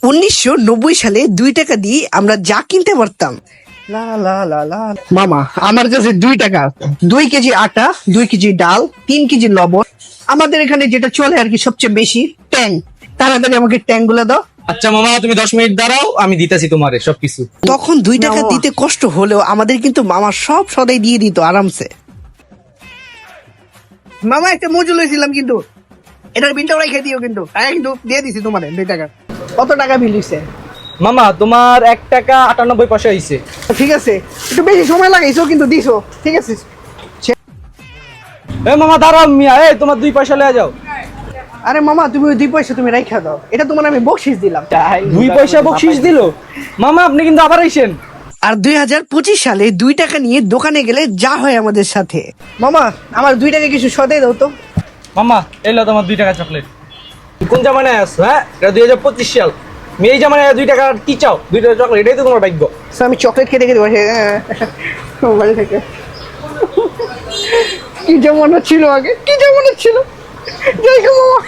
1990 সালে 2 টাকা দিয়ে আমরা যা কিনতে পারতাম। লা লা লা লা। মামা আমার কাছে 2 টাকা 2 কেজি আটা, 2 কেজি ডাল, 3 কেজি লবণ। আমাদের এখানে যেটা চলে আর কি সবচেয়ে বেশি ট্যাং। তাড়াতাড়ি আমাকে ট্যাং গুলো দাও। আচ্ছা মামা, তুমি 10 মিনিট দাঁড়াও, আমি দিতেছি তোমারে সবকিছু। তখন 2 টাকা মামা। দিতে কষ্ট হলেও আমাদের কিন্তু মামা সব সদাই দিয়ে দিত আরামসে। মামা একটা মজুল হয়েছিলাম কিন্তু এটার বিলটাও রেখে দিও কিন্তু। হ্যাঁ কিন্তু দিয়ে দিছি তোমার 2 টাকা। কত টাকা বিল হইছে? মামা তোমার 1 টাকা 98 পয়সা হয়েছে। ঠিক আছে, একটু বেশি সময় লাগাইছো কিন্তু দিছো। ঠিক আছে। এ মামা দাঁড়াও মিয়া, এই তোমার 2 পয়সা লয়ে যাও। আরে মামা তুমি ওই 2 পয়সা তুমি রাইখা দাও, এটা তোমার আমি বকশিস দিলাম। 2 পয়সা বকশিশ দিল মামা, আপনি কিন্তু আবার আইছেন। আর 2025 সালে 2 টাকা নিয়ে দোকানে গেলে যা হয় আমাদের সাথে। মামা আমার 2 টাকা কিছু সদাই দাও তো। মামা এলো তোমার 2 টাকা চকলেট। কোন জামানায় আছো? হ্যাঁ, এটা 2025 সাল। তুমি এই জামানায় 2 টাকা কি চাও? 2 টাকা চকলেট, এটাই তো তোমার ভাগ্য। So, আমি চকলেট খেতে খেতে বসে বাড়ি থেকে। কি যেমন ছিল আগে, কি যেমন ছিল। যাই গো মামা।